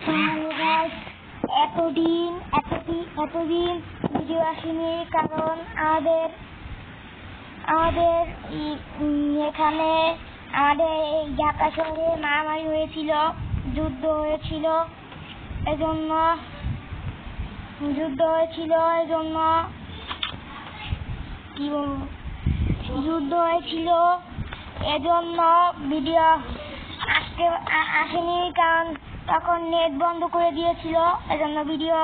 Hello guys, এতদিন video আসেনি কারণ আমাদের এখানে আমাদের এই ঢাকা শহরে মারামারি হয়েছিল, যুদ্ধ হয়েছিল, এজন্য কি বলবো, যুদ্ধ হয়েছিল এজন্য ভিডিও আসেনি, কারণ তখন নেট বন্ধ করে দিয়েছিল, এজন্য ভিডিও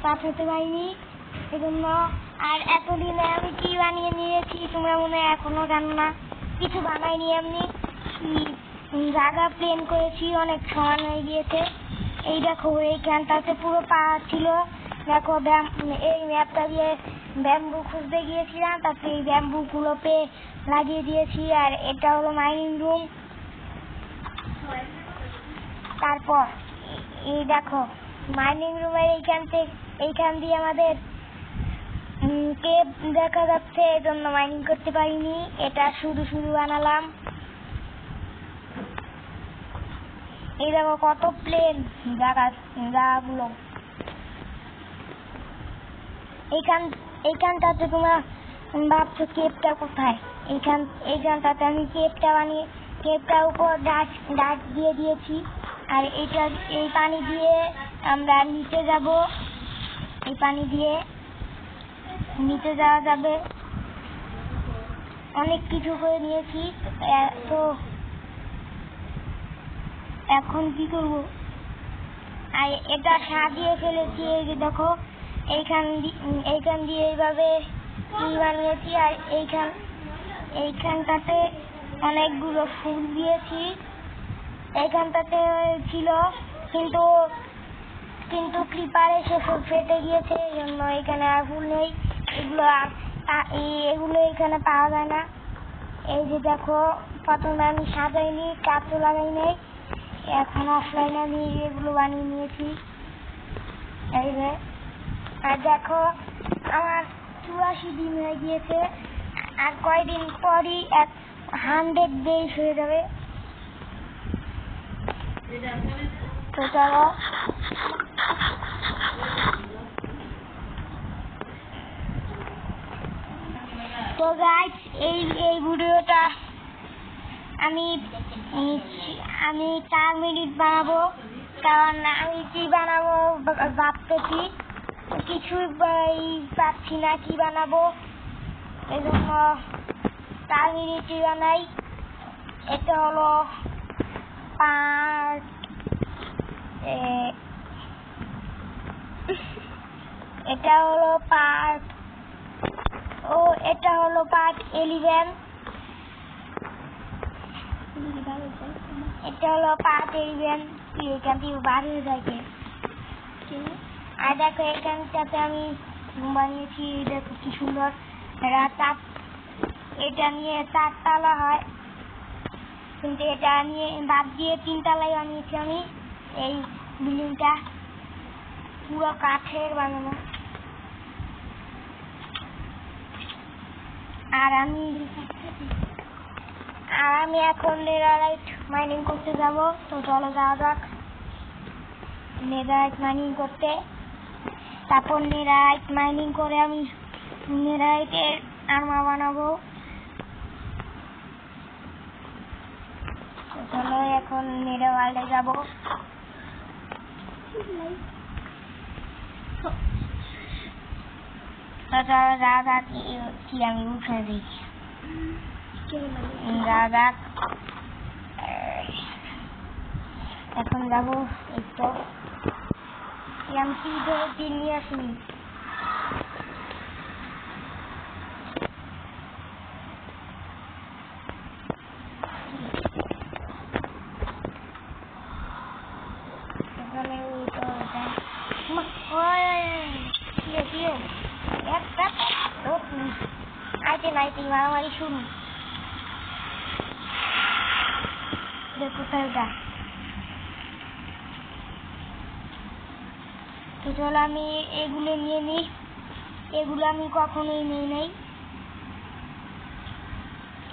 পাঠাতে পারিনি এজন্য। আর এতদিনে আমি কি বানিয়ে নিয়েছি তোমরা মনে হয় এখনো জানো না। কিছু বানাইনি, এমনি জায়গা প্লেন করেছি, অনেক সমান হয়ে গিয়েছে। এই দেখো, এইখানটাতে পুরো পাহাড় ছিল। দেখো, এই ম্যাপটা দিয়ে ব্যাম্বু খুঁজতে গিয়েছিলাম, তারপরে এই ব্যাম্বু গুলো পেয়ে লাগিয়ে দিয়েছি। আর এটা হলো মাইনিং রুম। তারপর এই দেখো, মাইনিং রুমের এইখান দিয়ে আমাদের কেভ দেখা যাচ্ছে, এজন্য মাইনিং করতে পারিনি। এটা শুধু বানালাম। এই দেখো কত প্লেন জায়গাগুলো। এইখানটাতে তোমরা ভাবছো কেভটা কোথায়। এইখানটাতে আমি কেভটার উপর ডাচ দিয়ে দিয়েছি। আর এই পানি দিয়ে আমরা নিচে যাব। এই পানি দিয়ে নিচে যাওয়া যাবে। অনেক কিছু করে নিয়েছি, তো এখন কি করব। আর এটা সাজিয়ে ফেলেছি। এই যে দেখো, এইখান দিয়ে এইভাবে কি বানিয়েছি। আর এইখানটাতে অনেকগুলো ফুল দিয়েছি। এইখানটাতে ছিল, কিন্তু ক্রিপার এসে ফেটে গিয়েছে, এই জন্য এখানে আর ফুল নেই। এগুলো এখানে পাওয়া যায় না। এই যে দেখো, প্রথমে আমি সাজাইনি, কাঁচও লাগাই নাই, এখন অফলাইনে আমি এগুলো বানিয়ে নিয়েছি। এই যে, আর দেখো আমার 84 দিন হয়ে গিয়েছে। আর কয়দিন পরই 100 ডেজ হয়ে যাবে। তো চলো, তো গাইস, এই ভিডিওটা আমি 4 মিনিট বানাবো, কারণ আমি কি বানাবো ভাবতেছি, কিছুই পাচ্ছি না কি বানাবো, এই জন্য 4 মিনিটই বানাই। এটা হলো পার্ট এটা হলো পার্ট 11। এটা হলো পার্ট 11। এখান থেকে বার হয়ে যায়। আর দেখো, এখানটাতে আমি বানিয়েছি, দেখো কি সুন্দর। এটা নিয়ে 4 তলা হয়, কিন্তু এটা নিয়ে বাদ দিয়ে 3 তলায় বানিয়েছি আমি। এই বিল্ডিংটা পুরো কাঠের বানানো। আর আমি এখন নেদাররাইট মাইনিং করতে যাব। তো চলো যাওয়া যাক নেদাররাইট মাইনিং করতে। তারপর নেদাররাইট মাইনিং করে আমি নেদাররাইটের আর্মার বানাবো। তো চলো এখন নেদার ওয়ার্ল্ডে যাব। তো চলো যাওয়া যাক। কি আমি উঠে দিচ্ছি, যাওয়া যাক। এখন যাবো। এই তো আমি কি নিয়ে আসিনি। মারামারি শুরু। কোথায় ওটা? তো চলো আমি এগুলো নিয়ে নিই। এগুলো আমি কখনোই নিই নাই।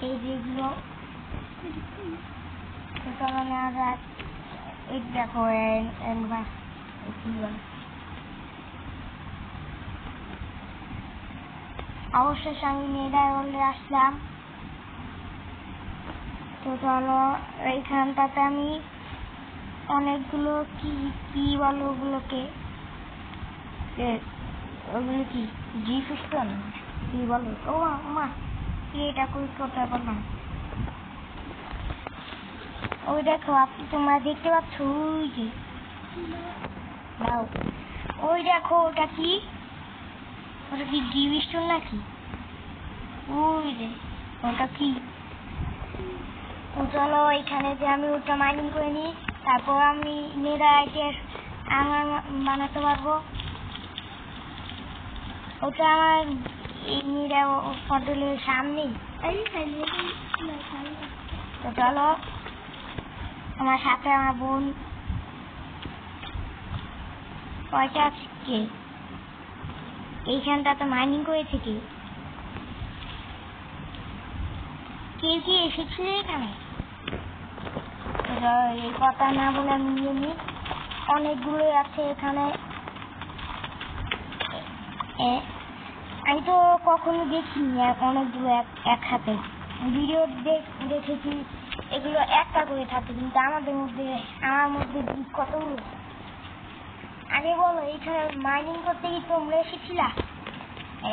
এই যেগুলো, তো চলো নেওয়া যাক। এই দেখো অবশ্যই আমি মেয়েদের বলে আসলাম। তো চলো এইখানটাতে আমি অনেকগুলো কি বলো ওগুলোকে, ওগুলো কি জি পিস্টন কি বলো, ও মা এটা করতে পারলাম। ওই দেখো তোমরা দেখতে পাচ্ছ ওই যে দাও, ওই দেখো ওটা কি জি পিস্টন নাকি, ওই যে ওটা কি। চলো এখানে যে আমি ওটা মাইনিং করে নিই, তারপর আমি নেদারাইটের আমার বানাতে পারবো। ওটা আমার এই পটলের সামনেই। তো চলো আমার সাথে আমার বোন কয়টা আছে এইখানটা তো মাইনিং করেছে কেউ কি এসেছিল এখানে। এই কথা না বলে আমি নিয়ে নিই, অনেকগুলো আছে এখানে। আমি তো কখনো দেখিনি অনেকগুলো একসাথে, ভিডিও দেখেছি এগুলো একটা করে থাকে, কিন্তু আমার মধ্যে কতগুলো। আগে বলো এইখানে মাইনিং করতে কি তোমরা এসেছিলা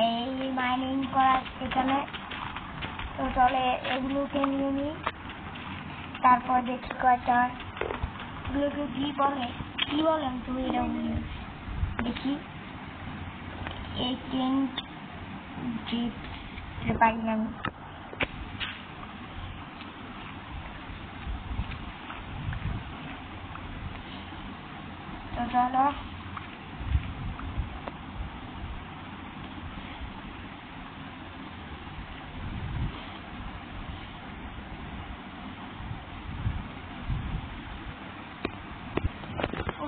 এই মাইনিং করার এখানে। তো চলে এগুলোকে নিয়ে নিই, তারপর দেখি কয়টা এগুলোকে কি বলে তুমি এটা দেখি। এই 10 জিপ পাই না আমি। তো চলো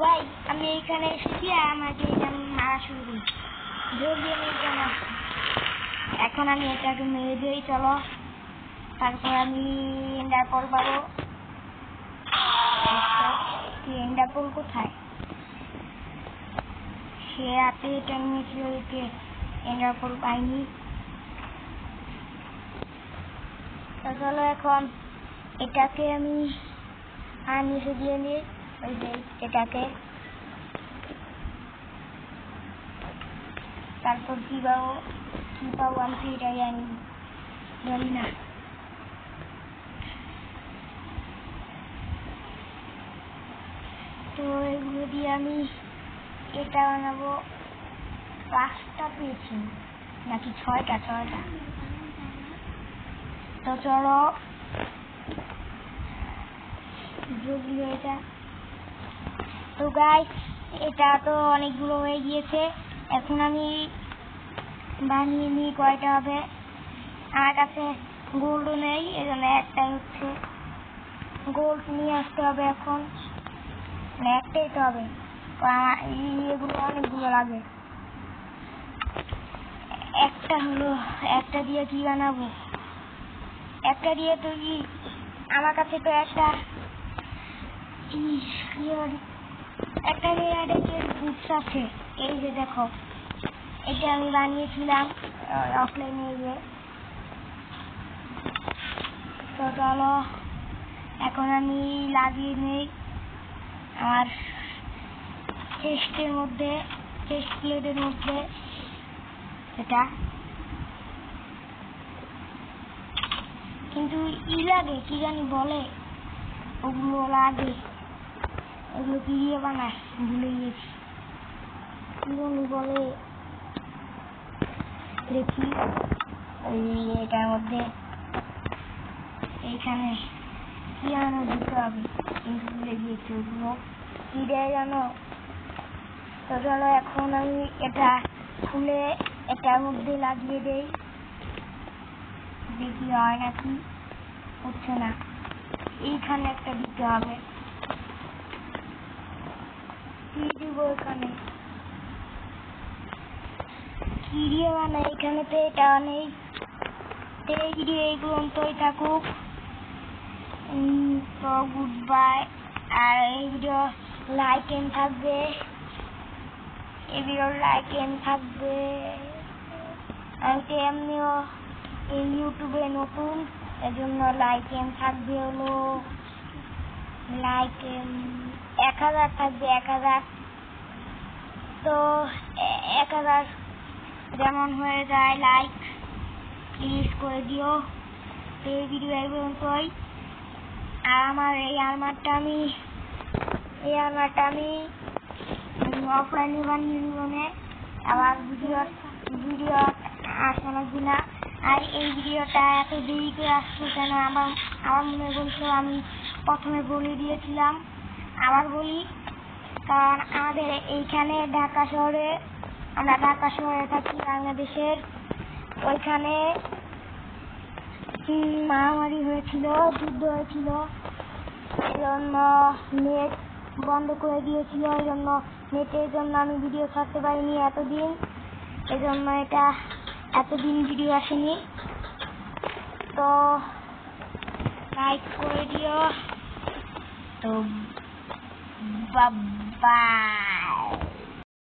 ভাই আমি এইখানে এসেছি আর আমাকে মারা শুরু করি, জলদি আমি এখানে আসছি। এখন আমি এটাকে মেরে দিই। চলো তারপর আমি এন্ডারপল পাবো। এন্ডারপল কোথায়, সে হাতে এটা নিয়েছিল, একে এন্ডারপল পাইনি। তো চলো এখন এটাকে আমি আর নিচে দিয়ে নিই, ওই যে এটাকে। তারপর কি পাবো আমি তো এটাই জানি না। তো এগুলো দিয়ে আমি এটা বানাবো। 5টা পেয়েছি নাকি 6টা। তো চলো এটা। তো গাইস এটা তো অনেকগুলো হয়ে গিয়েছে, এখন আমি বানিয়ে নিই কয়টা হবে। আমার কাছে গোল্ড নেই, এজন্য একটাই হচ্ছে গোল্ড নিয়ে আসতে হবে। এখন একটাই তো হবে, এগুলো অনেকগুলো লাগে। একটা দিয়ে কি বানাবো, একটা দিয়ে তো কি আমার কাছে তো একটা বুটস আছে, এই যে দেখো এটা আমি বানিয়েছিলাম অফলাইনে গিয়ে। তো চলো এখন আমি লাগিয়ে নেই আমার চেস্ট প্লেটের মধ্যে। এটা কিন্তু লাগে কি জানি বলে, ওগুলো লাগে, ওগুলো কি দিয়ে বানায় ভুলে গিয়েছি, কি জানি বলে দেখি। ওই এটার মধ্যে এইখানে কি যেন দিতে হবে, কিন্তু ভুলে গিয়েছি ওগুলো কি দেয় জানো। তো চলো এখন আমি এটা খুলে এটার মধ্যে লাগিয়ে দেই, দেখি হয় নাকি, হচ্ছে না। এইখানে একটা দিতে হবে, কি দিব এখানে, কি দিয়ে বানাই, এখানে তো এটা নেই। এই পর্যন্তই থাকুক, তো গুড বাই। আর এই ভিডিও ভিডিও লাইক এন থাকবে, এই ভিডিওর লাইক এন থাকবে। আমি তো এমনিও এই ইউটিউবে নতুন, এজন্য লাইক এন থাকবে হলো লাইক 1000 থাকবে, 1000। তো 1000 যেমন হয়ে যায় লাইক প্লিজ করে দিও। এই ভিডিও এই পর্যন্তই। আর আমার এই আর্মারটা আমি অফলাইনে বানিয়ে জীবনে আবার ভিডিও আসে না কিনা। আর এই ভিডিওটা এত দেরি করে আসছে কেন আমার মনে বলছিল, আমি প্রথমে বলে দিয়েছিলাম, আবার বলি। কারণ আমাদের এইখানে আমরা ঢাকা শহরে থাকি, বাংলাদেশের। ওইখানে মহামারী হয়েছিল, যুদ্ধ হয়েছিল, এজন্য নেট বন্ধ করে দিয়েছিল। এজন্য নেটের জন্য আমি ভিডিও ছাড়তে পারিনি এতদিন, এজন্য এতদিন ভিডিও আসেনি। তো লাইক করে দিও। তো বাই।